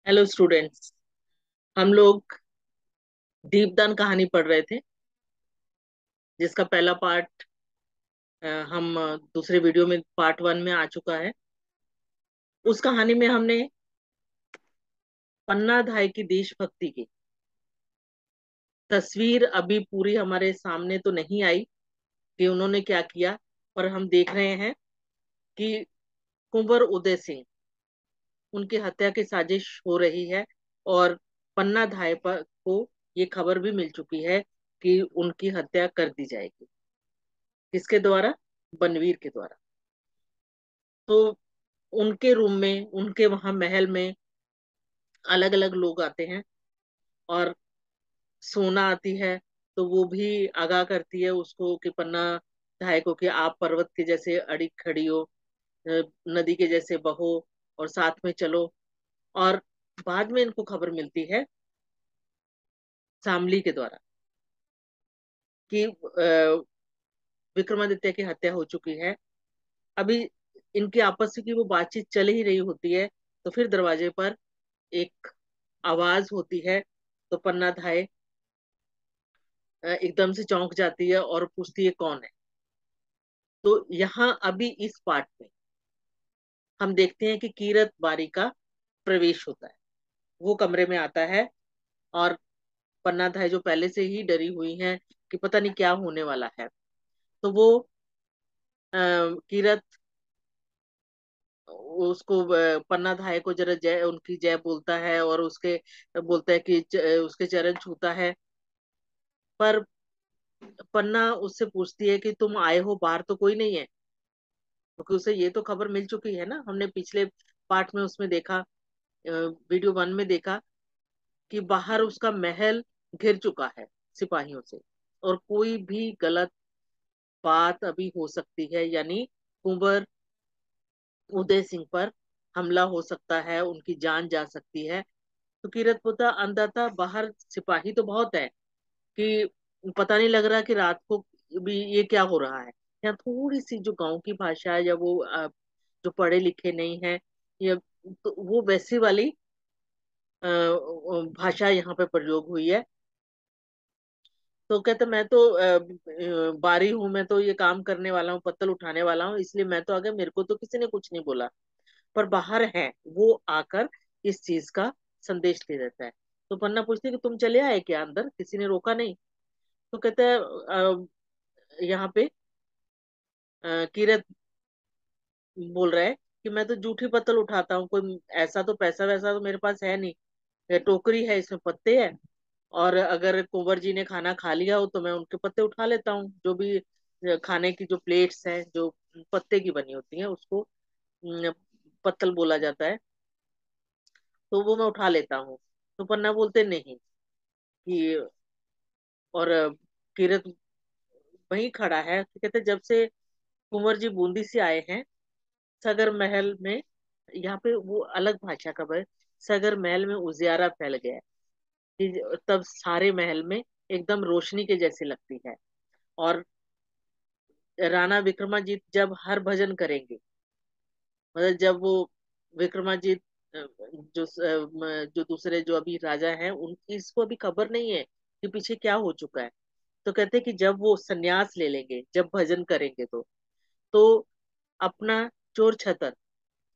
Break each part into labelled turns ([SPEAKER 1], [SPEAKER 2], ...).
[SPEAKER 1] Hello students. हम लोग दीपदान कहानी पढ़ रहे थे, जिसका पहला पार्ट हम दूसरे वीडियो में पार्ट 1 में आ चुका है। उस कहानी में हमने पन्ना धाय की देशभक्ति की तस्वीर अभी पूरी हमारे सामने तो नहीं आई कि उन्होंने क्या किया, पर हम देख रहे हैं कि कुंवर उदय सिंह उनकी हत्या की साजिश हो रही है। और पन्ना धाय पर को ये खबर भी मिल चुकी है कि उनकी हत्या कर दी जाएगी। किसके द्वारा? बनवीर के द्वारा। तो उनके रूम में, उनके वहां महल में अलग अलग लोग आते हैं और सोना आती है। तो वो भी आगाह करती है उसको कि पन्ना धाय को कि आप पर्वत के जैसे अड़ी खड़ी हो, अ, नदी के जैसे बहो और साथ में चलो। और बाद में इनको खबर मिलती है शामली के द्वारा कि विक्रमादित्य की हत्या हो चुकी है। अभी इनकी आपस की वो बातचीत चल ही रही होती है, तो फिर दरवाजे पर एक आवाज होती है। तो पन्ना धाय एकदम से चौंक जाती है और पूछती है कौन है। तो यहाँ अभी इस पार्ट में हम देखते हैं कि कीरत बारी का प्रवेश होता है। वो कमरे में आता है और पन्ना धाय जो पहले से ही डरी हुई हैं कि पता नहीं क्या होने वाला है, तो वो कीरत उसको पन्ना धाय को जरा जय, उनकी जय बोलता है और उसके बोलता है कि उसके चरण छूता है। पर पन्ना उससे पूछती है कि तुम आए हो, बाहर तो कोई नहीं है, क्योंकि उसे ये तो खबर मिल चुकी है ना। हमने पिछले पार्ट में उसमें देखा, वीडियो 1 में देखा कि बाहर उसका महल घिर चुका है सिपाहियों से, और कोई भी गलत बात अभी हो सकती है, यानी कुंवर उदय सिंह पर हमला हो सकता है, उनकी जान जा सकती है। तो किरतपुता अंधता बाहर सिपाही तो बहुत है कि पता नहीं लग रहा कि रात को भी ये क्या हो रहा है। यहाँ थोड़ी सी जो गांव की भाषा है, या वो जो पढ़े लिखे नहीं है, या तो वो वैसी वाली भाषा यहाँ पे प्रयोग हुई है। तो कहते मैं तो बारी हूँ, मैं तो ये काम करने वाला हूँ, पत्तल उठाने वाला हूँ, इसलिए मैं तो आ गया, मेरे को तो किसी ने कुछ नहीं बोला। पर बाहर है वो आकर इस चीज का संदेश दे देता है। तो पन्ना पूछती है कि तुम चले आए क्या अंदर, किसी ने रोका नहीं? तो कहता है यहाँ पे किरत बोल रहा है कि मैं तो जूठी पत्तल उठाता हूँ, कोई ऐसा तो पैसा वैसा तो मेरे पास है नहीं। ये टोकरी है, इसमें पत्ते हैं, और अगर कुंवर जी ने खाना खा लिया हो तो मैं उनके पत्ते उठा लेता हूँ। जो भी खाने की जो प्लेट्स हैं जो पत्ते की बनी होती हैं, उसको पत्तल बोला जाता है, तो वो मैं उठा लेता हूँ। तो पन्ना बोलते नहीं कि, और किरत वहीं खड़ा है। तो कहते जब से कुंवर जी बूंदी से आए हैं सगर महल में, यहाँ पे वो अलग भाषा का है, सगर महल में उजियारा फैल गया है कि तब सारे महल में एकदम रोशनी के जैसे लगती है। और राणा विक्रमाजीत जब हर भजन करेंगे, मतलब जब वो विक्रमाजीत जो दूसरे जो अभी राजा हैं, उनकी इसको अभी खबर नहीं है कि पीछे क्या हो चुका है। तो कहते हैं कि जब वो संन्यास ले लेंगे, जब भजन करेंगे, तो अपना चोर छतर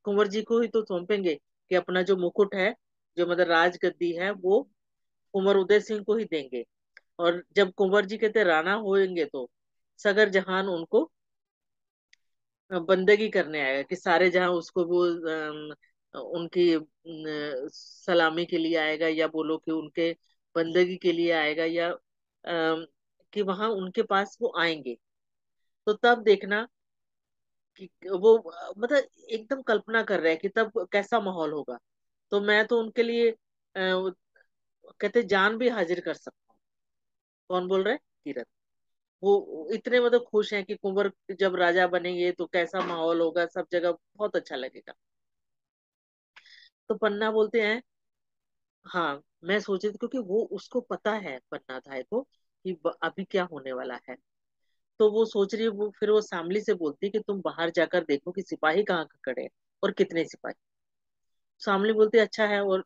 [SPEAKER 1] कुंवर जी को ही तो सौंपेंगे, कि अपना जो मुकुट है, जो मतलब राजगद्दी है, वो कुंवर उदय सिंह को ही देंगे। और जब कुंवर जी कहते राणा होंगे तो सगर जहान उनको बंदगी करने आएगा, कि सारे जहां उसको वो उनकी सलामी के लिए आएगा, या बोलो कि उनके बंदगी के लिए आएगा, या कि वहां उनके पास वो आएंगे। तो तब देखना कि वो मतलब एकदम कल्पना कर रहे हैं कि तब कैसा माहौल होगा। तो मैं तो उनके लिए कहते जान भी हाजिर कर सकता हूँ। कौन बोल रहे हैं? किरण। वो इतने मतलब खुश हैं कि कुंवर जब राजा बनेंगे तो कैसा माहौल होगा, सब जगह बहुत अच्छा लगेगा। तो पन्ना बोलते हैं हाँ, मैं सोचे थे, क्योंकि वो उसको पता है पन्ना धाय को कि अभी क्या होने वाला है। तो वो सोच रही है, वो फिर वो शामली से बोलती है कि तुम बाहर जाकर देखो कि सिपाही कहाँ खड़े हैं और कितने सिपाही। शामली बोलती है अच्छा है। और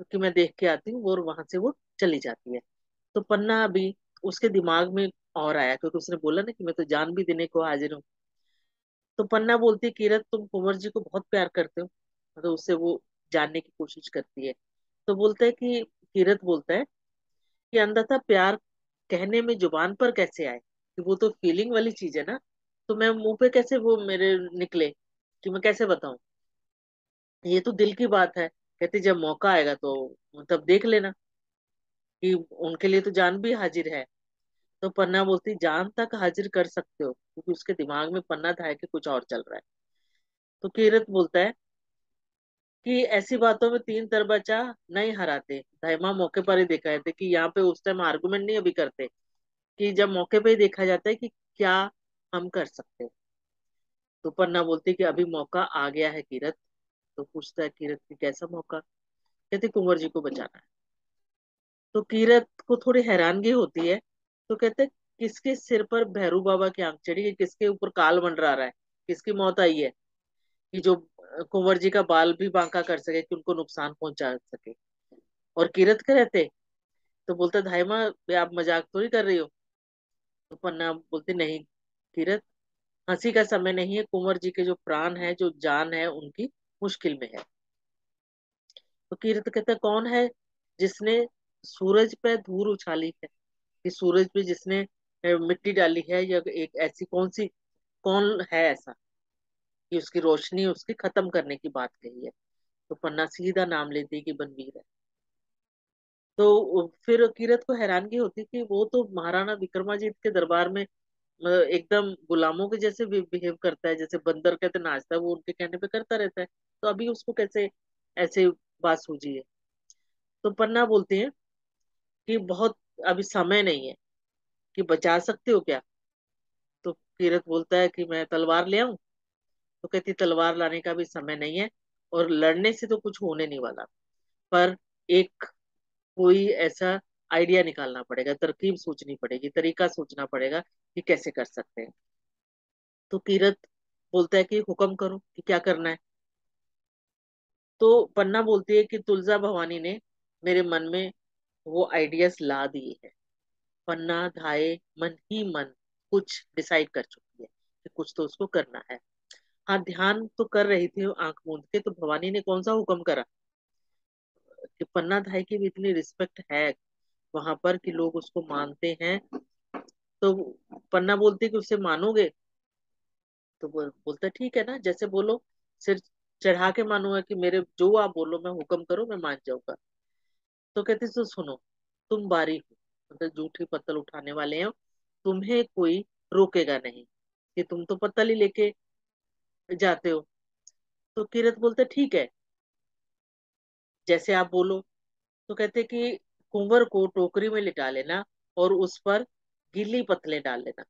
[SPEAKER 1] कि मैं देख के आती हूँ, और वहां से वो चली जाती है। तो पन्ना अभी उसके दिमाग में और आया, क्योंकि उसने बोला ना कि मैं तो जान भी देने को हाजिर हूँ। तो पन्ना बोलती है, किरत तुम कुंवर जी को बहुत प्यार करते हो, तो उससे वो जानने की कोशिश करती है। तो बोलता है कि किरत बोलता है कि अंधता प्यार कहने में जुबान पर कैसे आए, कि वो तो फीलिंग वाली चीज है ना, तो मैं मुंह पे कैसे वो मेरे निकले, कि मैं कैसे बताऊं, ये तो दिल की बात है। कहती जब मौका आएगा तो तब देख लेना, कि उनके लिए तो जान भी हाजिर है। तो पन्ना बोलती जान तक हाजिर कर सकते हो, क्योंकि उसके दिमाग में पन्ना था कि कुछ और चल रहा है। तो किरत बोलता है कि ऐसी बातों में तीन तरबच्चा नहीं हराते, धैमा मौके पर ही देखा है कि यहाँ पे उस टाइम आर्गुमेंट नहीं अभी करते, कि जब मौके पे ही देखा जाता है कि क्या हम कर सकते हैं। तो पन्ना बोलती कि अभी मौका आ गया है किरत। तो पूछता है किरत की कैसा मौका, कहते कुंवर जी को बचाना है। तो कीरत को थोड़ी हैरानगी होती है। तो कहते किसके सिर पर भैरू बाबा की आंख चढ़ी है, किसके ऊपर काल मंडरा रहा है, किसकी मौत आई है, कि जो कुंवर जी का बाल भी बांका कर सके, कि उनको नुकसान पहुंचा सके। और कीरत के रहते, तो बोलता धाई माँ ये आप मजाक तो नहीं कर रही हो। तो पन्ना बोलती नहीं कीरत, हंसी का समय नहीं है, कुंवर जी के जो प्राण है, जो जान है, उनकी मुश्किल में है। तो कीरत कहता कौन है जिसने सूरज पे धूल उछाली है, कि सूरज पे जिसने मिट्टी डाली है, या एक ऐसी कौन सी, कौन है ऐसा कि उसकी रोशनी उसकी खत्म करने की बात कही है। तो पन्ना सीधा नाम लेती है कि बनवीर है। तो फिर किरत को हैरानगी होती कि वो तो महाराणा विक्रमाजीत के दरबार में एकदम गुलामों के जैसे बिहेव करता है, जैसे बंदर कहते नाचता है, वो उनके कहने पे करता रहता है, तो अभी उसको कैसे ऐसे बात सूझी है। तो पन्ना बोलती है कि बहुत अभी समय नहीं है, कि बचा सकते हो क्या। तो किरत बोलता है कि मैं तलवार ले आऊं। तो कहती तलवार लाने का भी समय नहीं है, और लड़ने से तो कुछ होने नहीं वाला, पर एक कोई ऐसा आइडिया निकालना पड़ेगा, तरकीब सोचनी पड़ेगी, तरीका सोचना पड़ेगा कि कैसे कर सकते हैं। तो किरत बोलता है कि हुक्म करो कि क्या करना है। तो पन्ना बोलती है कि तुलजा भवानी ने मेरे मन में वो आइडियाज ला दिए हैं। पन्ना धाये मन ही मन कुछ डिसाइड कर चुकी है कि कुछ तो उसको करना है। हाँ, ध्यान तो कर रही थी आंख मूंद के, तो भवानी ने कौन सा हुक्म करा, कि पन्ना धाय की भी इतनी रिस्पेक्ट है वहां पर कि लोग उसको मानते हैं। तो पन्ना बोलती कि उससे मानोगे। तो बोलता ठीक है ना, जैसे बोलो, सिर चढ़ा के मानूंगा, कि मेरे जो आप बोलो, मैं हुक्म करो मैं मान जाऊंगा। तो कहती तो सुनो, तुम बारी हो, मतलब जूठी पत्तल उठाने वाले हो, तुम्हें कोई रोकेगा नहीं, कि तुम तो पत्तल ही लेके जाते हो। तो किरत बोलते ठीक है, जैसे आप बोलो। तो कहते कि कुंवर को टोकरी में लिटा लेना, और उस पर गीली पत्तलें डाल लेना,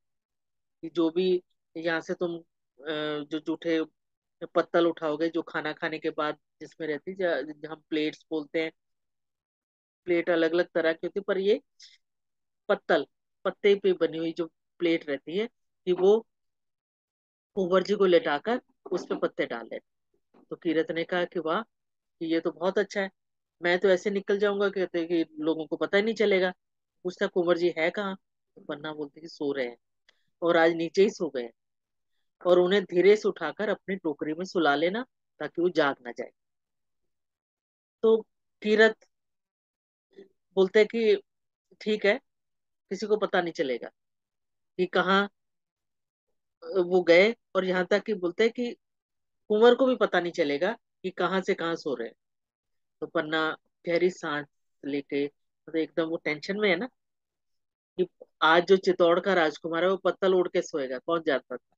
[SPEAKER 1] कि जो भी यहाँ से तुम जो जूठे पत्तल उठाओगे, जो खाना खाने के बाद जिसमें रहती, हम प्लेट्स बोलते हैं, प्लेट अलग अलग तरह की होती है, पर ये पत्तल, पत्ते पे बनी हुई जो प्लेट रहती है, कि वो कुंवर जी को लेटाकर उस पे पत्ते डाल लेना। तो कीरत ने कहा कि वाह, कि ये तो बहुत अच्छा है, मैं तो ऐसे निकल जाऊंगा, कहते कि लोगों को पता ही नहीं चलेगा। पूछता कुंवर जी है कहाँ। तो पन्ना बोलते कि सो रहे हैं, और आज नीचे ही सो गए हैं, और उन्हें धीरे से उठाकर अपनी टोकरी में सुला लेना, ताकि वो जाग ना जाए। तो कीरत बोलते कि ठीक है, किसी को पता नहीं चलेगा कि कहाँ वो गए, और यहाँ तक कि बोलते हैं कि कुंवर को भी पता नहीं चलेगा कि कहाँ से कहाँ सो रहे हैं। तो पन्ना गहरी सांस लेके, मतलब एकदम वो टेंशन में है ना, कि आज जो चित्तौड़ का राजकुमार है वो पत्तल ओढ़ के सोएगा, कौन जानता था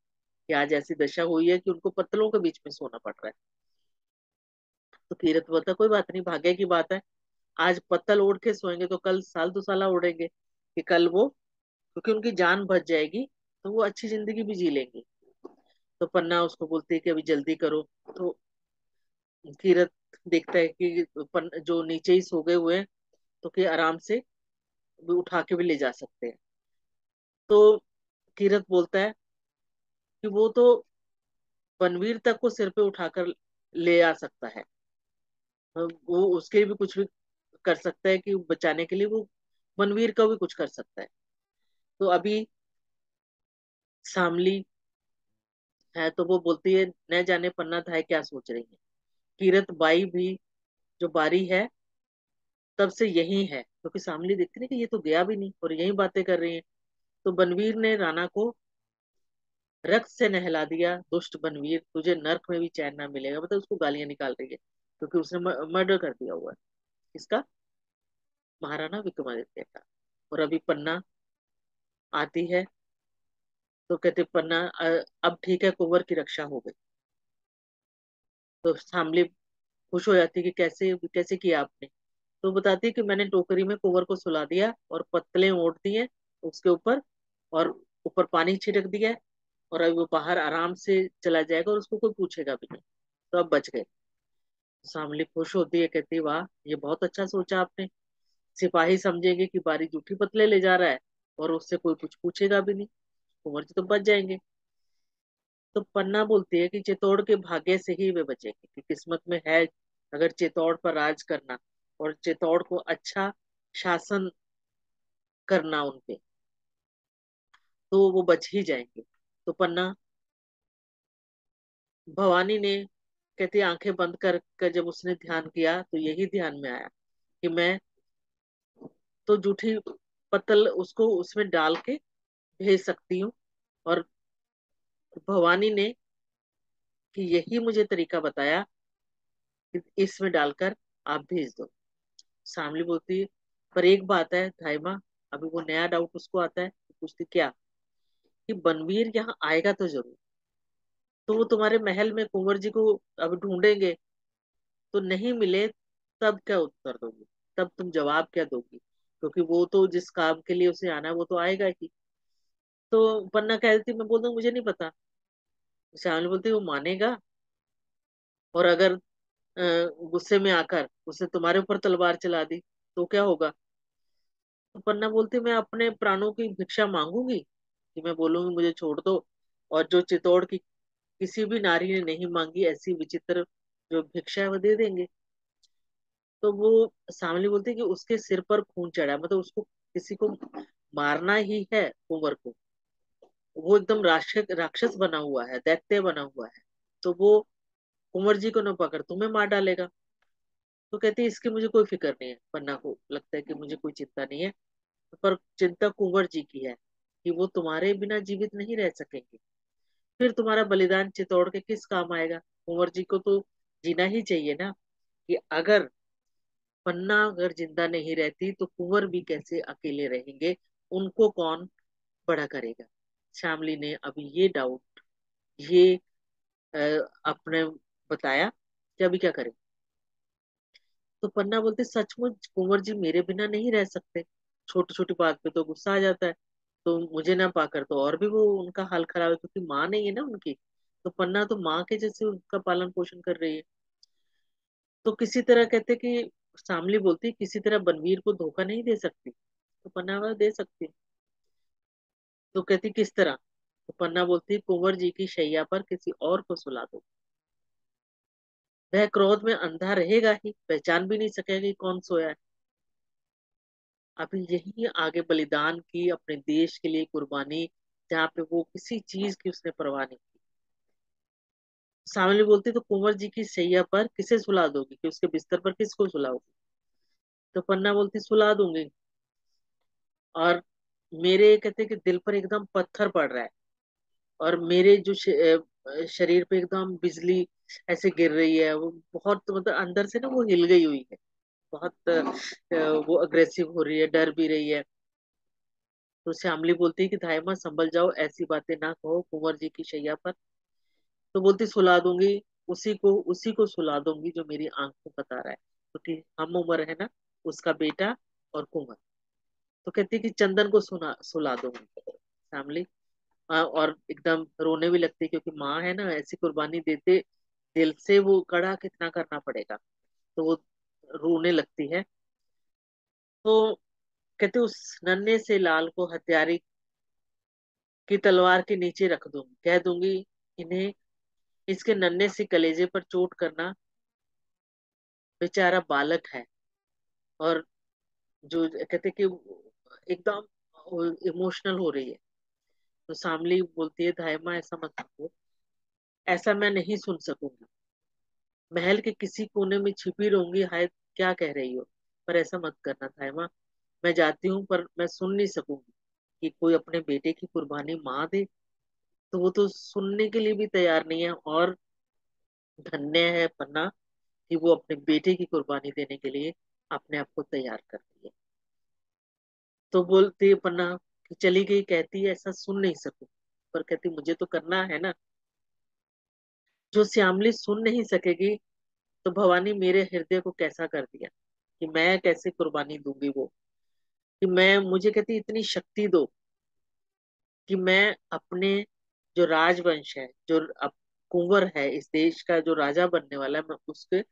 [SPEAKER 1] कि आज ऐसी दशा हुई है कि उनको पत्तलों के बीच में सोना पड़ रहा है। तो कीरत बोलता कोई बात नहीं, भाग्य की बात है, आज पत्तल ओढ़ के सोएंगे तो कल साल दो साल ओढ़ेंगे, कि कल वो, क्योंकि उनकी जान बच जाएगी, तो वो अच्छी जिंदगी भी जी लेंगे। तो पन्ना उसको बोलती है कि अभी जल्दी करो। तो कीरत देखता है कि जो नीचे ही सो गए हुए हैं, तो कि आराम से भी उठा के भी ले जा सकते हैं। तो कीरत बोलता है कि वो तो बनवीर तक को सिर पे उठाकर ले आ सकता है, वो उसके भी कुछ भी कर सकता है कि बचाने के लिए वो बनवीर का भी कुछ कर सकता है। तो अभी शामली है तो वो बोलती है न जाने पन्ना धाय क्या सोच रही है। कीरत बाई भी जो बारी है तब से यही है, क्योंकि शामली देखती ना कि ये तो गया भी नहीं और यही बातें कर रही है। तो बनवीर ने राणा को रक्त से नहला दिया, दुष्ट बनवीर, तुझे नर्क में भी चैन ना मिलेगा। मतलब उसको गालियां निकाल रही है क्योंकि उसने मर्डर कर दिया हुआ है इसका, महाराणा विक्रमादित्य का। और अभी पन्ना आती है तो कहते पन्ना अब ठीक है, कुंवर की रक्षा हो गई। तो शामली खुश हो जाती है कि कैसे कैसे किया आपने। तो बताती है कि मैंने टोकरी में कुंवर को सुला दिया और पत्तलें ओढ़ दिए उसके ऊपर, और ऊपर पानी छिड़क दिया है, और अभी वो बाहर आराम से चला जाएगा और उसको कोई पूछेगा भी नहीं। तो अब बच गए। शामली खुश होती है, कहती है वाह, ये बहुत अच्छा सोचा आपने। सिपाही समझेंगे कि बारी जूठी पतले ले जा रहा है और उससे कोई कुछ पूछेगा भी नहीं, कुंवर जी तो बच जाएंगे। तो पन्ना बोलती है कि चित्तौड़ के भाग्य से ही वे बचेंगे, कि किस्मत में है अगर चित्तौड़ पर राज करना और चित्तौड़ को अच्छा शासन करना उनपे, तो वो बच ही जाएंगे। तो पन्ना भवानी ने कहती आंखें बंद कर जब उसने ध्यान किया तो यही ध्यान में आया कि मैं तो जूठी पत्तल उसको उसमें डाल के भेज सकती हूँ। और भवानी ने कि यही मुझे तरीका बताया कि इसमें डालकर आप भेज दो। शामली बोलती है पर एक बात है धाइमा, अभी वो नया डाउट उसको आता है, पूछती क्या, कि बनवीर यहाँ आएगा तो जरूर, तो वो तुम्हारे महल में कुंवर जी को अब ढूंढेंगे, तो नहीं मिले तब क्या उत्तर दोगी, तब तुम जवाब क्या दोगी, क्योंकि वो तो जिस काम के लिए उसे आना है वो तो आएगा ही। तो पन्ना कह देती मैं बोल दूं मुझे नहीं पता। श्यामली बोलती वो मानेगा, और अगर गुस्से में आकर उसने तुम्हारे ऊपर तलवार चला दी तो क्या होगा। तो पन्ना बोलती मैं अपने प्राणों की भिक्षा मांगूंगी, कि मैं बोलूंगी मुझे छोड़ दो, और जो चित्तौड़ की किसी भी नारी ने नहीं मांगी ऐसी विचित्र जो भिक्षा है वो दे देंगे। तो वो सामने बोलते कि उसके सिर पर खून चढ़ा है, मतलब उसको किसी को मारना ही है कुंवर को, वो एकदम राक्षस राक्षस बना हुआ है, दैत्य बना हुआ है, तो वो कुंवर जी को न पकड़ तुम्हें मार डालेगा। तो कहती है इसकी मुझे कोई फिक्र नहीं है, पन्ना को लगता है कि मुझे कोई चिंता नहीं है, पर चिंता कुंवर जी की है कि वो तुम्हारे बिना जीवित नहीं रह सकेंगे, फिर तुम्हारा बलिदान चित्तौड़ के किस काम आएगा। कुंवर जी को तो जीना ही चाहिए ना, कि अगर पन्ना अगर जिंदा नहीं रहती तो कुंवर भी कैसे अकेले रहेंगे, उनको कौन बड़ा करेगा। श्यामली ने अभी ये डाउट ये अ, अपने बताया कि अभी क्या करें। तो पन्ना बोलते सचमुच कुंवर जी मेरे बिना नहीं रह सकते, छोटी छोटी बात पे तो गुस्सा आ जाता है, तो मुझे ना पाकर तो और भी वो उनका हाल खराब है, क्योंकि माँ नहीं है ना उनकी, तो पन्ना तो माँ के जैसे उनका पालन पोषण कर रही है। तो किसी तरह कहते कि शामली बोलती किसी तरह बनवीर को धोखा नहीं दे सकती। तो पन्ना बोला, दे सकती। तो कहती किस तरह। तो पन्ना बोलती कुंवर जी की शैया पर किसी और को सुला दो, वह क्रोध में अंधा रहेगा ही, पहचान भी नहीं सकेगा कि कौन सोया है। अभी यही आगे बलिदान की अपने देश के लिए कुर्बानी, जहाँ पे वो किसी चीज की उसने परवाह नहीं की। सामने बोलती तो कुंवर जी की शैया पर किसे सुला दोगी, कि उसके बिस्तर पर किसको सुलाओगी। तो पन्ना बोलती सुला दूंगी, और मेरे कहते कि दिल पर एकदम पत्थर पड़ रहा है, और मेरे जो शरीर पे एकदम बिजली ऐसे गिर रही है, वो बहुत मतलब अंदर से ना वो हिल गई हुई है, बहुत वो अग्रेसिव हो रही है, डर भी रही है। तो श्यामली बोलती है कि धायमा संभल जाओ, ऐसी बातें ना कहो कुंवर जी की शैया पर। तो बोलती सुला दूंगी, उसी को सुला दूंगी जो मेरी आंख को बता रहा है, क्योंकि हम उम्र है ना उसका बेटा और कुंवर। तो कहती है कि चंदन को सुला दूंगी। श्यामली और एकदम रोने भी लगती है, क्योंकि माँ है ना, ऐसी कुर्बानी देते दिल से वो कड़ा कितना करना पड़ेगा, तो वो रोने लगती है। तो कहते उस नन्हे से लाल को हत्यारे की तलवार के नीचे रख दूंगी, कह दूंगी इन्हें, इसके नन्हे से कलेजे पर चोट करना, बेचारा बालक है, और जो कहते कि एकदम इमोशनल हो रही है। तो शामली बोलती है धायमा ऐसा मत करो, ऐसा मैं नहीं सुन सकूंगी। महल के किसी कोने में छिपी रहूंगी, हाय क्या कह रही हो, पर ऐसा मत करना धायमा। मैं जाती हूँ पर मैं सुन नहीं सकूंगी कि कोई अपने बेटे की कुर्बानी माँ दे। तो वो तो सुनने के लिए भी तैयार नहीं है। और धन्य है पन्ना कि वो अपने बेटे की कुर्बानी देने के लिए अपने आप को तैयार करती है। तो बोलती है पन्ना कि चली गई, कहती है ऐसा सुन नहीं सकूं, पर कहती मुझे तो करना है ना। जो श्यामली सुन नहीं सकेगी, तो भवानी मेरे हृदय को कैसा कर दिया कि मैं कैसे कुर्बानी दूंगी वो। कि मैं, मुझे कहती इतनी शक्ति दो कि मैं अपने जो राजवंश है, जो अब कुंवर है, इस देश का जो राजा बनने वाला है, मैं उसके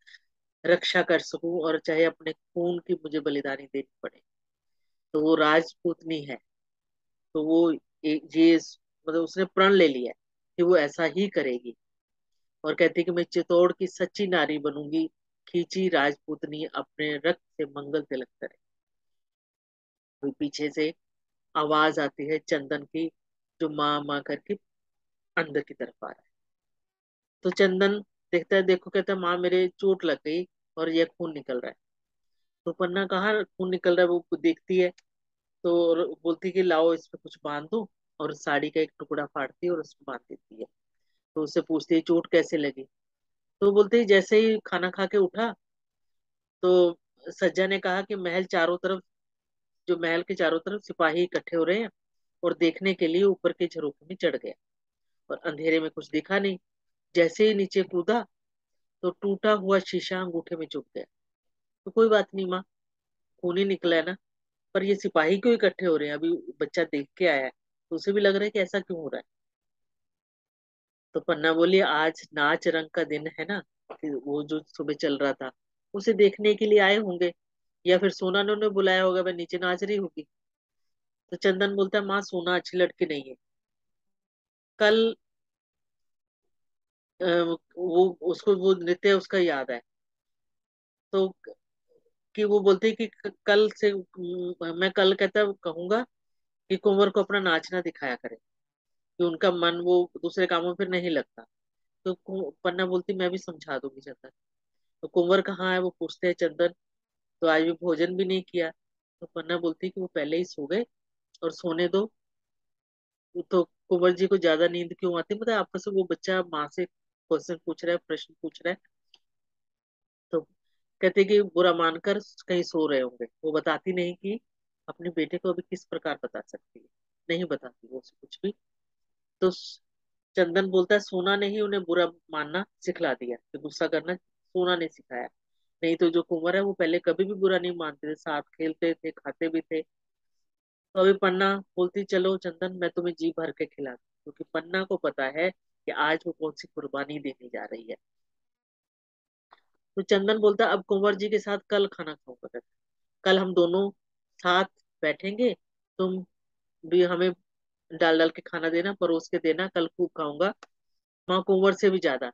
[SPEAKER 1] रक्षा कर सकूं, और चाहे अपने खून की मुझे बलिदानी देनी पड़े। तो वो राजपूतनी है। तो वो ये मतलब उसने प्रण ले लिया है कि वो ऐसा ही करेगी। और कहती कि मैं चित्तौड़ की सच्ची नारी बनूंगी, खींची राजपूतनी अपने रक्त से मंगल तिलक करे। फिर पीछे से आवाज आती है चंदन की, जो माँ माँ करके अंदर की तरफ आ रहा है। तो चंदन देखता है, देखो कहता है माँ मेरे चोट लग गई और ये खून निकल रहा है। तो पन्ना कहाँ खून निकल रहा है वो देखती है। तो बोलती कि लाओ इस पे कुछ बांध दो, और साड़ी का एक टुकड़ा फाड़ती है और उसमें बांध देती है। तो उससे पूछती है चोट कैसे लगी। तो बोलते ही जैसे ही खाना खा के उठा, तो सज्जा ने कहा कि महल चारों तरफ, जो महल के चारों तरफ सिपाही इकट्ठे हो रहे हैं, और देखने के लिए ऊपर के झरोखे में चढ़ गया। और अंधेरे में कुछ दिखा नहीं। जैसे ही नीचे कूदा, तो टूटा हुआ शीशा अंगूठे में चुभ गया। तो कोई बात नहीं माँ, खून ही निकला है ना। पर ये सिपाही क्यों इकट्ठे हो रहे हैं, अभी बच्चा देख के आया है, तो उसे भी लग रहा है कि ऐसा क्यों हो रहा है। तो पन्ना बोली आज नाच रंग का दिन है ना, कि वो जो सुबह चल रहा था उसे देखने के लिए आए होंगे, या फिर सोना ने उन्हें बुलाया होगा, वह नीचे नाच रही होगी। तो चंदन बोलता है माँ सोना अच्छी लड़की नहीं है। कल वो उसको वो नृत्य उसका याद है। तो कि वो बोलती है कि कल से मैं कल कहता कहूंगा कि कुंवर को अपना नाचना दिखाया करे, कि उनका मन वो दूसरे कामों में फिर नहीं लगता। तो पन्ना बोलती मैं भी समझा दूंगी चंदन। तो कुंवर कहाँ है वो पूछते हैं चंदन। तो आज भी भोजन भी नहीं किया। तो पन्ना बोलती है कि वो पहले ही सो गए, और सोने दो। तो कुंवर जी को ज्यादा नींद क्यों आती, मतलब आपस में वो बच्चा माँ से क्वेश्चन पूछ रहा है, प्रश्न पूछ रहा है। तो कहते कि बुरा मानकर कहीं सो रहे होंगे। वो बताती नहीं कि अपने बेटे को अभी किस प्रकार बता सकती है, नहीं बताती वो उसे कुछ भी। तो चंदन बोलता है सोना ने ही उन्हें बुरा मानना सिखला दिया, कि गुस्सा करना सोना ने सिखाया। नहीं तो जो कुंवर है वो पहले कभी भी बुरा नहीं मानते थे, साथ खेलते थे, खाते भी थे। तो अभी पन्ना बोलती चलो चंदन मैं तुम्हें जी भर के खिला दूं, क्योंकि पन्ना को पता है कि आज वो कौन सी कुर्बानी देने जा रही है। तो चंदन बोलता अब कुंवर जी के साथ कल खाना खाऊंगा। कल हम दोनों साथ बैठेंगे, तुम भी हमें डाल डाल के खाना देना, परोस के देना, कल खूब खाऊंगा, माँ कुंवर से भी ज्यादा।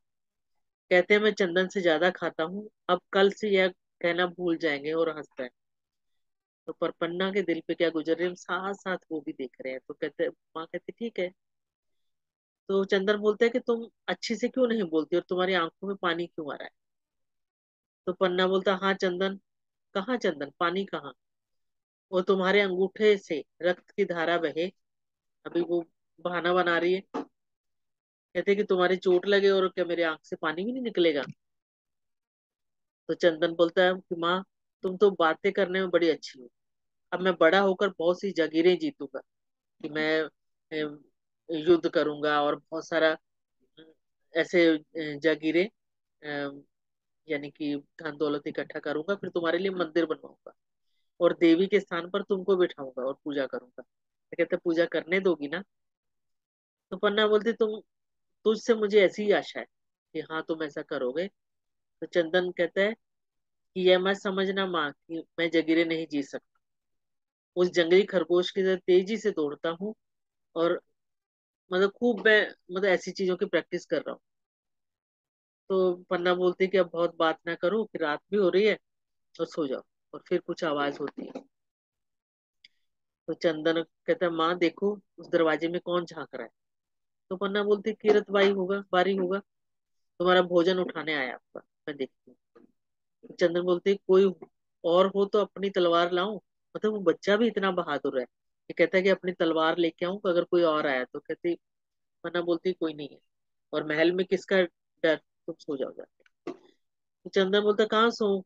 [SPEAKER 1] कहते हैं मैं चंदन से ज्यादा खाता हूँ, अब कल से यह कहना भूल जाएंगे, और हंसता है। तो पर पन्ना के दिल पे क्या गुजर रही है, हम साथ साथ वो भी देख रहे हैं। तो कहते माँ कहती ठीक है। तो चंदन बोलते हैं कि तुम अच्छी से क्यों नहीं बोलती, और तुम्हारी आंखों में पानी क्यों आ रहा है। तो पन्ना बोलता हाँ चंदन, कहाँ चंदन, पानी कहाँ, वो तुम्हारे अंगूठे से रक्त की धारा बहे। अभी वो बहाना बना रही है। कहते कि तुम्हारी चोट लगे और क्या मेरे आंख से पानी भी नहीं निकलेगा। तो चंदन बोलता है कि माँ तुम तो बातें करने में बड़ी अच्छी हो, अब मैं बड़ा होकर बहुत सी जगीरें जीतूंगा, कि मैं युद्ध करूंगा और बहुत सारा ऐसे जगीरें, यानी कि धन दौलत इकट्ठा करूंगा, फिर तुम्हारे लिए मंदिर बनवाऊंगा, और देवी के स्थान पर तुमको बिठाऊंगा और पूजा करूंगा। तो कहते पूजा करने दोगी ना। तो पन्ना बोलती तुझसे मुझे ऐसी ही आशा है कि हाँ तुम ऐसा करोगे। तो चंदन कहता है कि यह मत समझना माँ कि मैं जगीरे नहीं जी सकता, उस जंगली खरगोश की तरह तेजी से दौड़ता हूँ, और मतलब खूब मैं, मतलब ऐसी चीजों की प्रैक्टिस कर रहा हूँ। तो पन्ना बोलती कि अब बहुत बात ना करो कि रात भी हो रही है, और सो जाओ। और फिर कुछ आवाज होती है। तो चंदन कहता है, माँ देखो उस दरवाजे में कौन झांक रहा है। तो पन्ना बोलती, किरत बाई होगा, बारी होगा, तुम्हारा भोजन उठाने आया आपका, मैं देखती हूँ। तो चंदन बोलती, कोई और हो तो अपनी तलवार लाऊं। मतलब वो बच्चा भी इतना बहादुर है, ये कहता है कि अपनी तलवार लेके आऊं अगर कोई और आया तो। कहती, पन्ना बोलती, कोई नहीं है, और महल में किसका डर, तुम सो जाओ जाके। तो चंदन बोलता, कहाँ सो,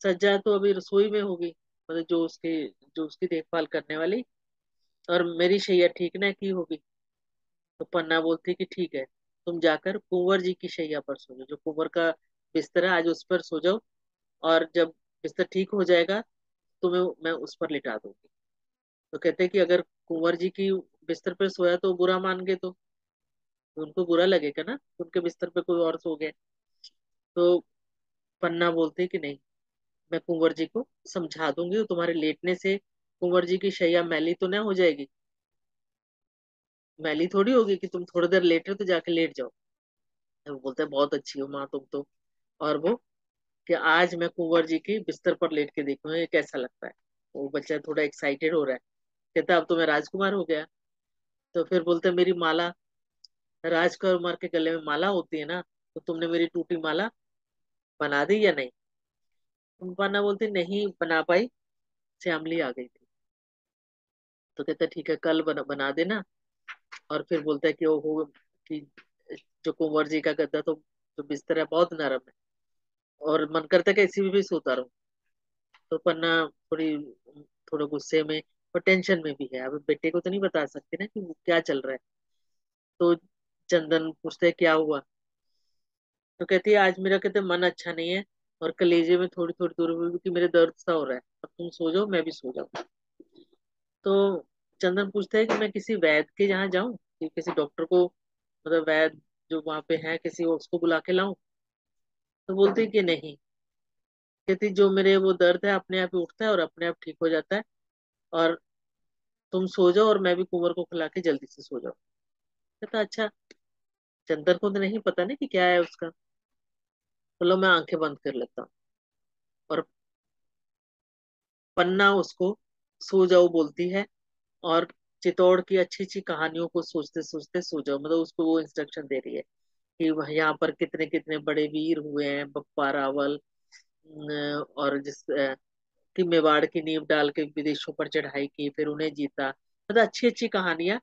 [SPEAKER 1] सज्जा तो अभी रसोई में होगी, मतलब जो उसकी देखभाल करने वाली, और मेरी शैया ठीक ना की होगी। तो पन्ना बोलती कि ठीक है, तुम जाकर कुंवर जी की शैया पर सो जाओ, जो कुंवर का बिस्तर है आज उस पर सो जाओ, और जब बिस्तर ठीक हो जाएगा तुम्हें मैं उस पर लिटा दूंगी। तो कहते हैं कि अगर कुंवर जी की बिस्तर पर सोया तो बुरा मान गए तो उनको बुरा लगेगा ना, उनके बिस्तर पे कोई और सो गया। तो पन्ना बोलते कि नहीं, मैं कुंवर जी को समझा दूंगी, तुम्हारे लेटने से कुंवर जी की शैया मैली तो ना हो जाएगी। मैली थोड़ी होगी कि तुम थोड़ी देर लेटे हो तो जाके लेट जाओ। तो वो बोलते हैं, बहुत अच्छी हो माँ तुम तो। और वो कि आज मैं कुंवर जी की बिस्तर पर लेट के देखूंगा ये कैसा लगता है। वो बच्चा थोड़ा एक्साइटेड हो रहा है, कहता अब तो मैं राजकुमार हो गया। तो फिर बोलते, मेरी माला, राजकुमार के गले में माला होती है ना, तो तुमने मेरी टूटी माला बना दी या नहीं। बना बोलती, नहीं बना पाई, श्यामली आ गई थी। तो कहता ठीक है, कल बना देना। और फिर बोलता है कि ओहो, कि जो कुंवर जी का गद्दा तो जो बिस्तर है बहुत नरम है, और मन करता है कि इसी में भी सोता रहूं। तो पन्ना थोड़ी थोड़े गुस्से में और टेंशन में भी है, अब बेटे को तो नहीं बता सकती ना कि वो क्या चल रहा है। तो चंदन पूछते है क्या हुआ। तो कहती है, आज मेरा कहते मन अच्छा नहीं है, और कलेजे में थोड़ी थोड़ी दूर हुई कि मेरे दर्द सा हो रहा है, अब तुम सो जाओ मैं भी सो जाऊं। तो चंदन पूछता है कि मैं किसी वैद्य के यहाँ जाऊं, कि किसी डॉक्टर को, मतलब वैद्य जो वहां पे है किसी उसको बुला के लाऊं। तो बोलती है कि नहीं, कहती जो मेरे वो दर्द है अपने आप ही उठता है और अपने आप ठीक हो जाता है, और तुम सो जाओ और मैं भी कुंवर को खिला के जल्दी से सो जाऊं। कहता अच्छा, चंदन को तो नहीं पता ना कि क्या है उसका। बोलो मैं आंखें बंद कर लेता हूँ, और पन्ना उसको सो जाओ बोलती है, और चित्तौड़ की अच्छी अच्छी कहानियों को सोचते सोचते सो जाओ, मतलब उसको वो इंस्ट्रक्शन दे रही है कि यहाँ पर कितने कितने बड़े वीर हुए हैं, बप्पा रावल, और कि मेवाड़ की नींव डाल के विदेशों पर चढ़ाई की, फिर उन्हें जीता, मतलब अच्छी अच्छी कहानियां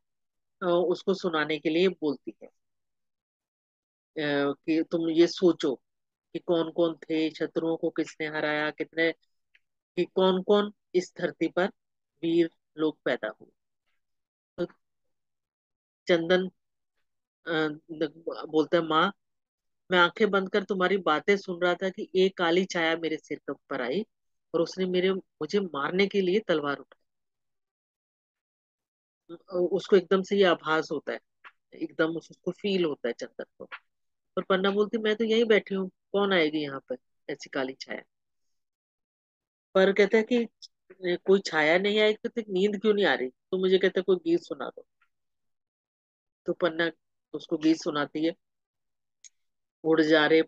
[SPEAKER 1] उसको सुनाने के लिए बोलती है। कि तुम ये सोचो कि कौन कौन थे, शत्रुओं को किसने हराया, कितने, कि कौन कौन इस धरती पर वीर लोग पैदा हुए। तो चंदन बोलता है, माँ मैं आंखें बंद कर तुम्हारी बातें सुन रहा था कि एक काली छाया मेरे सिर के ऊपर आई, और उसने मेरे मुझे मारने के लिए तलवार उठाई। उसको एकदम से ये आभास होता है, एकदम उसको फील होता है चंदन को। और पन्ना बोलती, मैं तो यही बैठी हूँ, कौन आएगी यहाँ पर ऐसी काली छाया। पर कहता है कि कोई छाया नहीं आई, कहते नींद क्यों नहीं आ रही, तो मुझे कहता है कोई गीत सुना दो। तो पन्ना उसको गीत सुनाती है। उड़ जा रे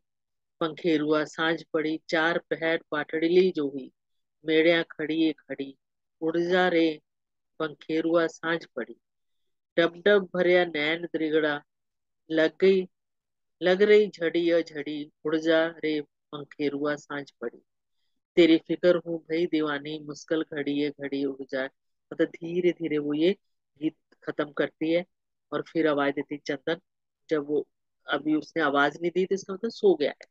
[SPEAKER 1] पंखेरुआ सांझ पड़ी, चार पहर पाटड़ी जो हुई, मेड़िया खड़ी है खड़ी, उड़ जा रे पंखेरुआ सांझ पड़ी, डब डब भरया नैन द्रिगड़ा, लग गई लग रही झड़ी या झड़ी, उड़ जा रे पंखेरुआ सांझ पड़ी, तेरी फिक्र हूँ भई दीवानी, मुश्किल घड़ी है घड़ी उड़ जाए। मतलब धीरे धीरे वो ये गीत खत्म करती है, और फिर आवाज देती चंदन। जब वो अभी उसने आवाज नहीं दी तो इसका मतलब सो गया है।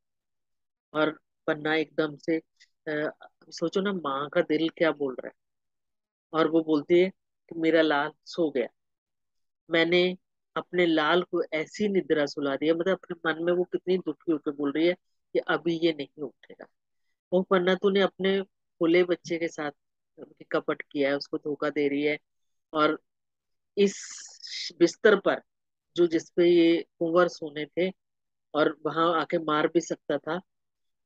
[SPEAKER 1] और पन्ना एकदम से सोचो ना माँ का दिल क्या बोल रहा है। और वो बोलती है कि मेरा लाल सो गया, मैंने अपने लाल को ऐसी निद्रा सुला दिया, मतलब अपने मन में वो कितनी दुखी होकर बोल रही है कि अभी ये नहीं उठेगा। वो पन्ना तूने अपने खुले बच्चे के साथ कपट किया है, उसको धोखा दे रही है। और इस बिस्तर पर जो जिसपे ये कुंवर सोने थे, और वहां आके मार भी सकता था,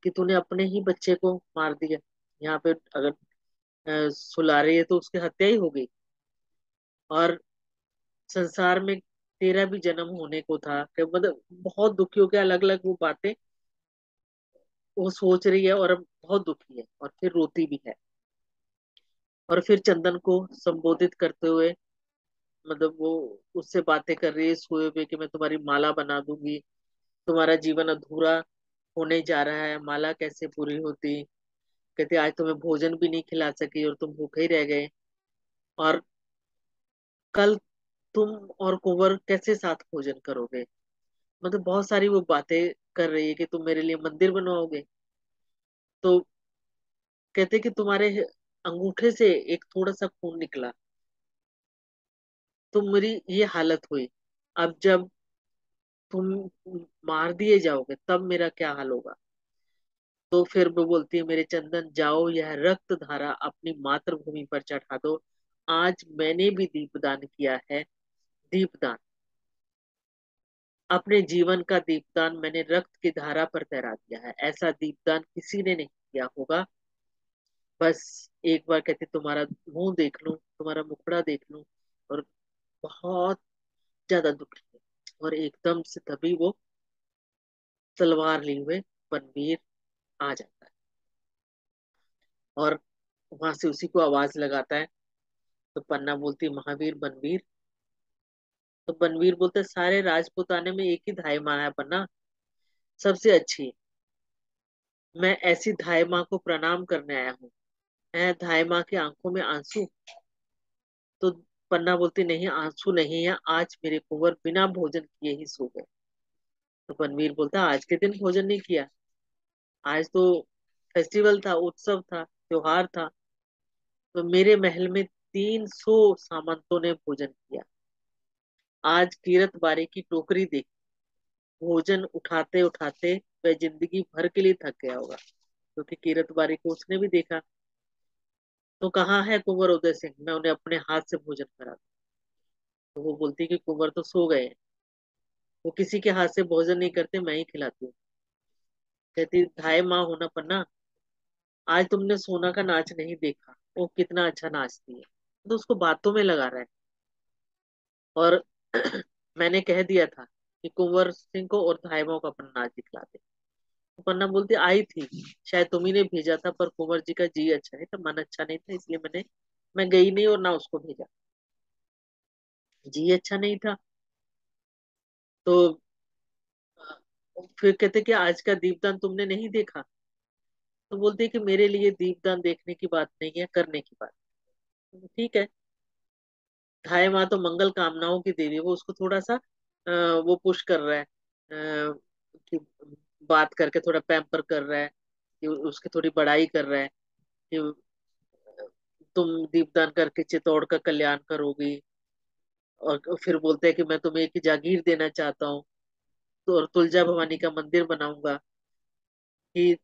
[SPEAKER 1] कि तूने अपने ही बच्चे को मार दिया। यहाँ पे अगर सुला रही है तो उसकी हत्या ही हो गई। और संसार में तेरा भी जन्म होने को था, कि मतलब बहुत दुखी होकर अलग अलग वो बातें वो सोच रही है और अब बहुत दुखी है और फिर रोती भी है। और फिर चंदन को संबोधित करते हुए, मतलब वो उससे बातें कर रही है सोए हुए कि मैं तुम्हारी माला बना दूंगी, तुम्हारा जीवन अधूरा होने जा रहा है, माला कैसे पूरी होती। कहती आज तुम्हें भोजन भी नहीं खिला सकी और तुम भूखे ही रह गए, और कल तुम और कुंवर कैसे साथ भोजन करोगे। मतलब बहुत सारी वो बातें कर रही है कि तुम मेरे लिए मंदिर बनवाओगे। तो कहते कि तुम्हारे अंगूठे से एक थोड़ा सा खून निकला तो मेरी ये हालत हुई, अब जब तुम मार दिए जाओगे तब मेरा क्या हाल होगा। तो फिर वो बोलती है मेरे चंदन जाओ, यह रक्त धारा अपनी मातृभूमि पर चढ़ा दो। आज मैंने भी दीपदान किया है, दीपदान, अपने जीवन का दीपदान मैंने रक्त की धारा पर तैरा दिया है, ऐसा दीपदान किसी ने नहीं किया होगा। बस एक बार कहते तुम्हारा मुंह देख लूं, तुम्हारा मुखड़ा देख लूं। और बहुत ज्यादा दुखी है, और एकदम से तभी वो तलवार लिए हुए बनवीर आ जाता है और वहां से उसी को आवाज लगाता है। तो पन्ना बोलती है महावीर बनवीर। तो बनवीर बोलते सारे राजपुताने में एक ही धाई माँ है पन्ना, सबसे अच्छी। मैं ऐसी धाई माँ को प्रणाम करने आया हूँ। है धाई माँ की आंखों में आंसू। तो पन्ना बोलती नहीं, आंसू नहीं है, आज मेरे कुंवर बिना भोजन किए ही सो गए। तो बनवीर बोलता आज के दिन भोजन नहीं किया, आज तो फेस्टिवल था, उत्सव था, त्योहार था, तो मेरे महल में 300 सामंतों ने भोजन किया। आज कीरत बारी की टोकरी देखी, भोजन उठाते उठाते वह जिंदगी भर के लिए थक गया होगा, क्योंकि कीरत बारी को उसने भी देखा। तो कहाँ है कुंवर उदय सिंह, मैं उन्हें अपने हाथ से भोजन करा दूं। तो वो बोलती कि कुंवर तो सो गए हैं, वो किसी के हाथ से भोजन नहीं करते, मैं ही खिलाती हूँ। कहती धाय माँ होना पन्ना, आज तुमने सोना का नाच नहीं देखा, वो कितना अच्छा नाचती है। तो उसको बातों में लगा रहा है। और मैंने कह दिया था कि कुंवर सिंह को और धाय माँ को अपना नाच दिखला दे। तो पन्ना बोलती आई थी, शायद तुम्ही ने भेजा था, पर कुंवर जी का जी अच्छा नहीं था, मन अच्छा नहीं था, इसलिए मैं गई नहीं और ना उसको भेजा। जी अच्छा नहीं था। तो फिर कहते कि आज का दीपदान तुमने नहीं देखा। तो बोलते कि मेरे लिए दीपदान देखने की बात नहीं है, करने की बात। तो ठीक है। धाय माँ तो मंगल कामनाओं की देवी है, वो उसको थोड़ा सा वो पुश कर रहा है, कि बात करके थोड़ा पैम्पर कर रहा है, कि उसकी थोड़ी बड़ाई कर रहा है कि तुम दीपदान करके चित्तौड़ का कल्याण करोगी। और फिर बोलते हैं कि मैं तुम्हें एक जागीर देना चाहता हूँ, तो और तुलजा भवानी का मंदिर बनाऊंगा कि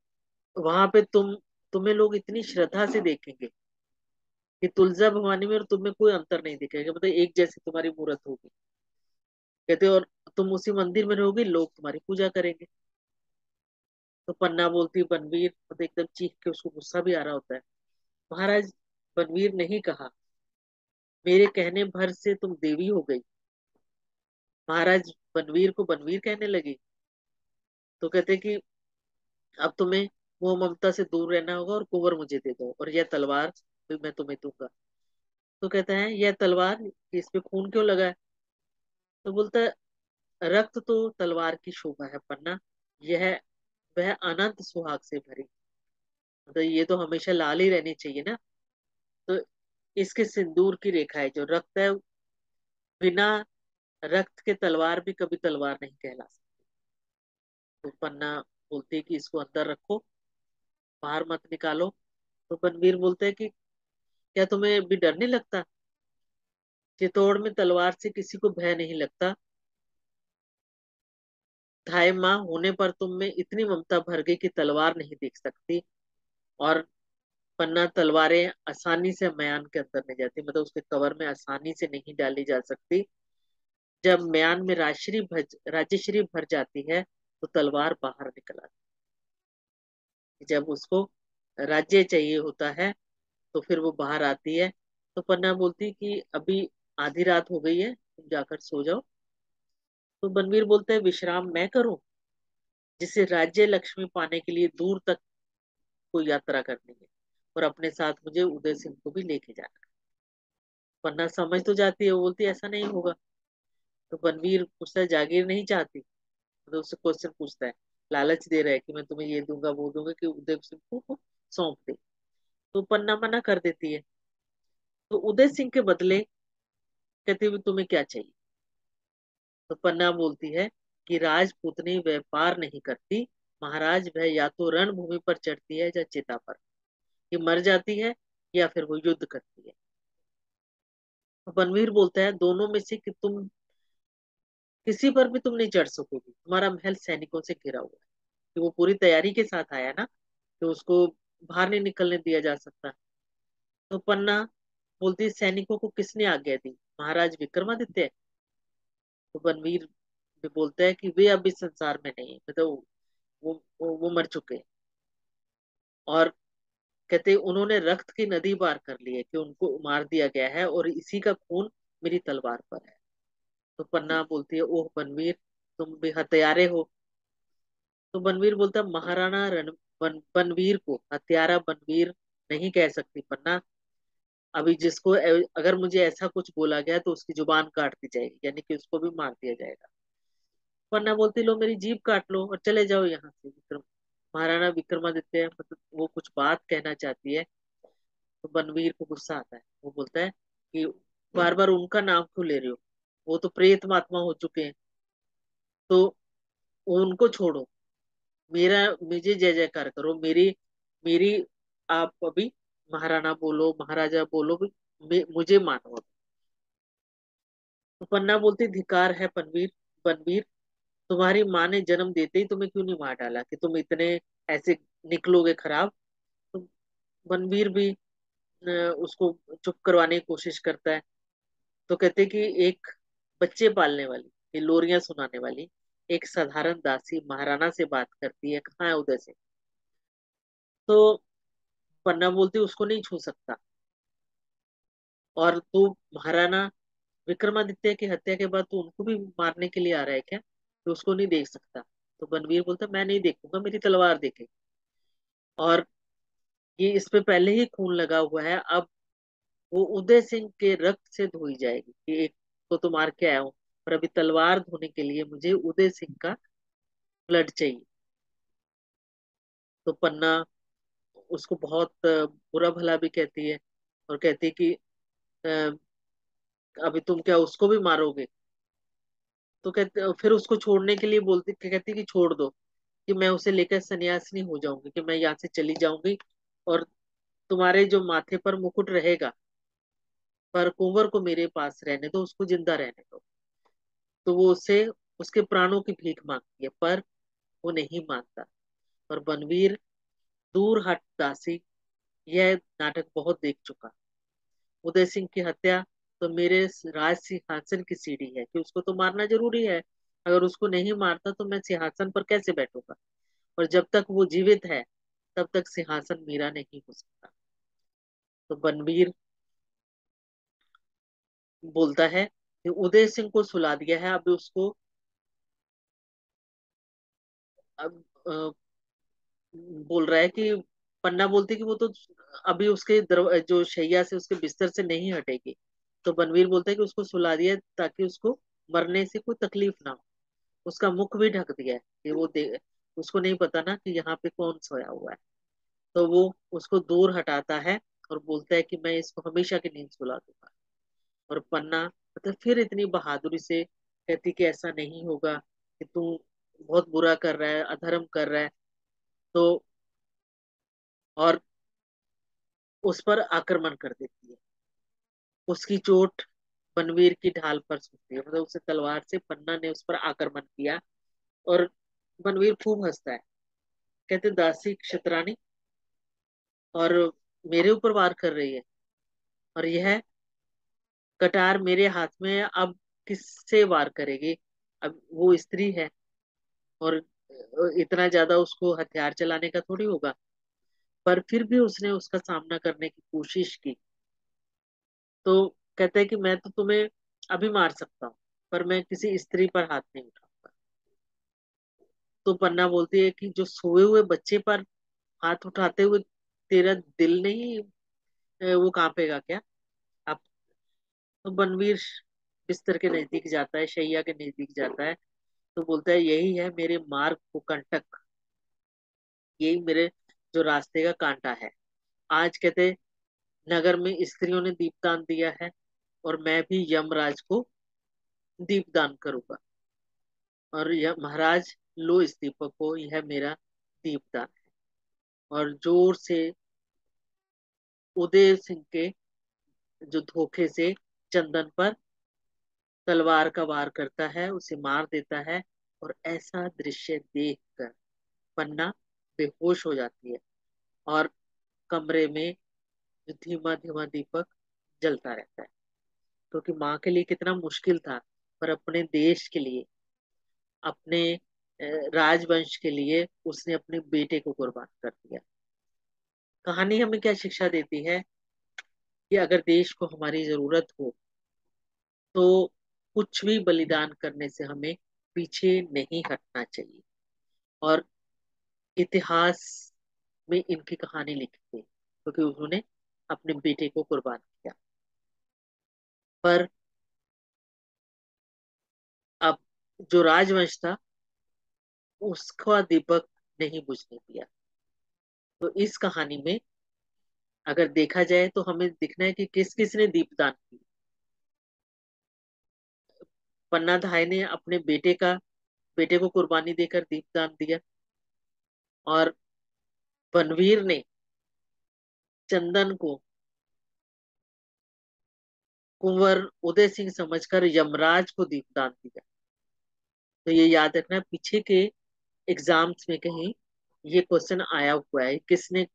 [SPEAKER 1] वहां पे तुम्हें लोग इतनी श्रद्धा से देखेंगे कि तुलजा भवानी में और तुम में कोई अंतर नहीं दिखेगा, मतलब एक जैसी तुम्हारी मूर्त होगी। कहते और तुम उसी मंदिर में रहोगे, लोग तुम्हारी पूजा करेंगे। तो पन्ना बोलती बनवीर, मतलब एकदम चीख के, उसको गुस्सा भी आ रहा होता है। महाराज, बनवीर नहीं कहा, मेरे कहने भर से तुम देवी हो गई। महाराज बनवीर को बनवीर कहने लगी। तो कहते कि अब तुम्हें मोह ममता से दूर रहना होगा और कुंवर मुझे दे दो, और यह तलवार भी मैं तुम्हें दूंगा। तो कहता है यह तलवार, इस पे खून क्यों लगा है। तो बोलता है रक्त तो तलवार की शोभा है पन्ना, यह वह अनंत सुहाग से भरी, मतलब ये तो हमेशा लाल ही रहनी चाहिए ना। तो इसके सिंदूर की रेखा है, जो रक्त है, बिना रक्त के तलवार भी कभी तलवार नहीं कहला सकती। तो पन्ना बोलती है कि इसको अंदर रखो, बाहर मत निकालो। तो बनवीर बोलते हैं कि क्या तुम्हें भी डर नहीं लगता, चित्तौड़ में तलवार से किसी को भय नहीं लगता। धाय माँ होने पर तुम में इतनी ममता भर गई कि तलवार नहीं देख सकती। और पन्ना तलवारें आसानी से म्यान के अंदर नहीं जाती, मतलब उसके कवर में आसानी से नहीं डाली जा सकती। जब म्यान में राजश्री भर जाती है तो तलवार बाहर निकल आती है, जब उसको राज्य चाहिए होता है तो फिर वो बाहर आती है। तो पन्ना बोलती कि अभी आधी रात हो गई है, तुम जाकर सो जाओ। तो बनवीर बोलता है विश्राम मैं करूं। जिसे राज्य लक्ष्मी पाने के लिए दूर तक कोई यात्रा करनी है, और अपने साथ मुझे उदय सिंह को भी लेके जाना है। वरना समझ तो जाती है, वो बोलती है ऐसा नहीं होगा। तो बनवीर पूछता है जागीर नहीं चाहती, मतलब उससे क्वेश्चन पूछता है, लालच दे रहा है कि मैं तुम्हें ये दूंगा वो दूंगा कि उदय सिंह को सौंप दे। तो पन्ना मना कर देती है। तो उदय सिंह के बदले कहती हुई तुम्हें क्या चाहिए। तो पन्ना बोलती है कि राजपूतनी व्यापार नहीं करती, महाराज वह या तो रणभूमि पर चढ़ती है या चिता पर, ये मर जाती है या फिर वो युद्ध करती है। तो बनवीर बोलता है दोनों में से कि तुम किसी पर भी तुम नहीं चढ़ सकोगी, तुम्हारा महल सैनिकों से घिरा हुआ है। कि वो पूरी तैयारी के साथ आया ना, कि उसको बाहर नहीं निकलने दिया जा सकता। तो पन्ना बोलती है सैनिकों को किसने आज्ञा दी, महाराज विक्रमादित्य। तो बनवीर भी बोलता है कि वे अभी संसार में नहीं है, मतलब वो मर चुके हैं। और कहते उन्होंने रक्त की नदी पार कर ली है, कि उनको मार दिया गया है और इसी का खून मेरी तलवार पर है। तो पन्ना बोलती है ओह बनवीर, तुम भी हत्यारे हो। तो बनवीर बोलता है महाराणा बनवीर को हत्यारा बनवीर नहीं कह सकती पन्ना। अभी जिसको अगर मुझे ऐसा कुछ बोला गया तो उसकी जुबान काट दी जाएगी, यानी कि उसको भी मार दिया जाएगा। वरना बोलती लो मेरी जीभ काट लो और चले जाओ यहाँ से। महाराणा विक्रमादित्य मतलब वो कुछ बात कहना चाहती है। तो बनवीर को गुस्सा आता है, वो बोलता है कि बार बार उनका नाम क्यों ले रहे हो, वो तो प्रेत महात्मा हो चुके हैं। तो उनको छोड़ो, मेरा मुझे जय जयकार करो, मेरी मेरी आप अभी महाराणा बोलो महाराजा बोलो भी, मुझे मानो। तो पन्ना बोलती धिकार है पनवीर बनवीर, तुम्हारी माँ ने जन्म देते ही तुम्हें क्यों नहीं मार डाला कि तुम इतने ऐसे निकलोगे खराब। तो बनवीर भी उसको चुप करवाने की कोशिश करता है। तो कहते कि एक बच्चे पालने वाली, ये लोरियां सुनाने वाली एक साधारण दासी महाराणा से बात करती है, कहाँ है उदय से। तो पन्ना बोलती उसको नहीं छू सकता, और तू महाराणा विक्रमादित्य की हत्या के बाद तू उनको भी मारने के लिए आ रहा है क्या, तो उसको नहीं देख सकता। तो बनवीर बोलता मैं नहीं देखूंगा, मेरी तलवार देखे। और ये इस पे पहले ही खून लगा हुआ है, अब वो उदय सिंह के रक्त से धोई जाएगी, कि एक तो मार के आया हूँ, पर अभी तलवार धोने के लिए मुझे उदय सिंह का ब्लड चाहिए। तो पन्ना उसको बहुत बुरा भला भी कहती है, और कहती है कि अ, अभी तुम क्या उसको भी मारोगे। तो कहते फिर उसको छोड़ने के लिए बोलती कहती कि छोड़ दो, कि मैं उसे लेकर सन्यासिनी हो जाऊंगी, कि मैं यहाँ से चली जाऊंगी, और तुम्हारे जो माथे पर मुकुट रहेगा, पर कुंवर को मेरे पास रहने दो, उसको जिंदा रहने दो। तो वो उससे उसके प्राणों की भीख मांगती है, पर वो नहीं मानता। और बनवीर दूर हट दासी यह नाटक बहुत देख चुका। उदय सिंह की हत्या तो मेरे राज सिंहासन की सीढ़ी है, कि उसको तो मारना जरूरी है, अगर उसको नहीं मारता तो मैं सिंहासन पर कैसे बैठूंगा, और जब तक वो जीवित है तब तक सिंहासन मेरा नहीं हो सकता। तो बनवीर बोलता है कि उदय सिंह को सुला दिया है, अब उसको अब बोल रहा है कि पन्ना बोलती कि वो तो अभी उसके जो शैया से उसके बिस्तर से नहीं हटेगी। तो बनवीर बोलता है कि उसको सुला दिया ताकि उसको मरने से कोई तकलीफ ना हो, उसका मुख भी ढक दिया है कि वो उसको नहीं पता ना कि यहाँ पे कौन सोया हुआ है। तो वो उसको दूर हटाता है और बोलता है कि मैं इसको हमेशा की नींद सुला दूंगा। और पन्ना मतलब फिर इतनी बहादुरी से कहती कि ऐसा नहीं होगा, कि तू बहुत बुरा कर रहा है, अधर्म कर रहा है। तो और उस पर आक्रमण कर देती है। उसकी चोट बनवीर की ढाल पर सुनती है, मतलब उसे तलवार से पन्ना ने उस पर आक्रमण किया। और बनवीर खूब हंसता है, कहते दासी क्षत्राणी, और मेरे ऊपर वार कर रही है, और यह कटार मेरे हाथ में है, अब किससे वार करेगी। अब वो स्त्री है, और इतना ज्यादा उसको हथियार चलाने का थोड़ी होगा। पर फिर भी उसने उसका सामना करने की कोशिश की। तो कहता है कि मैं तो तुम्हें अभी मार सकता हूँ, पर मैं किसी स्त्री पर हाथ नहीं उठाऊंगा। तो पन्ना बोलती है कि जो सोए हुए बच्चे पर हाथ उठाते हुए तेरा दिल नहीं वो कांपेगा क्या। अब तो बनवीर बिस्तर के नजदीक जाता है, शैया के नजदीक जाता है, तो बोलता है यही है मेरे मार्ग को कंटक, यही मेरे जो रास्ते का कांटा है। आज कहते नगर में स्त्रियों ने दीपदान दिया है, और मैं भी यमराज को दीपदान करूंगा। और यह महाराज, लो इस दीपक को, यह मेरा दीपदान है। और जोर से उदय सिंह के जो धोखे से चंदन पर तलवार का वार करता है, उसे मार देता है। और ऐसा दृश्य देखकर पन्ना बेहोश हो जाती है, और कमरे में धीमा धीमा दीपक जलता रहता है। क्योंकि माँ के लिए कितना मुश्किल था, पर अपने देश के लिए, अपने राजवंश के लिए उसने अपने बेटे को कुर्बान कर दिया। कहानी हमें क्या शिक्षा देती है कि अगर देश को हमारी जरूरत हो तो कुछ भी बलिदान करने से हमें पीछे नहीं हटना चाहिए। और इतिहास में इनकी कहानी लिखी गई क्योंकि उन्होंने अपने बेटे को कुर्बान किया। पर अब जो राजवंश था उसका दीपक नहीं बुझने दिया। तो इस कहानी में अगर देखा जाए तो हमें दिखना है कि किस किस ने दीपदान की। पन्ना धाय ने अपने बेटे को कुर्बानी देकर दीपदान दिया, और बनवीर ने चंदन को कुंवर उदय सिंह समझकर यमराज को दीपदान दिया। तो ये याद रखना, पीछे के एग्जाम्स में कहीं ये क्वेश्चन आया हुआ है, किसने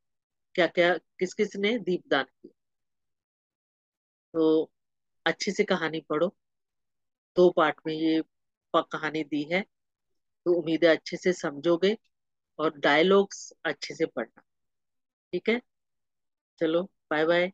[SPEAKER 1] क्या क्या किस किस ने दीपदान किया। तो अच्छे से कहानी पढ़ो, दो पार्ट में ये कहानी दी है, तो उम्मीद है अच्छे से समझोगे, और डायलॉग्स अच्छे से पढ़ना। ठीक है, चलो बाय बाय।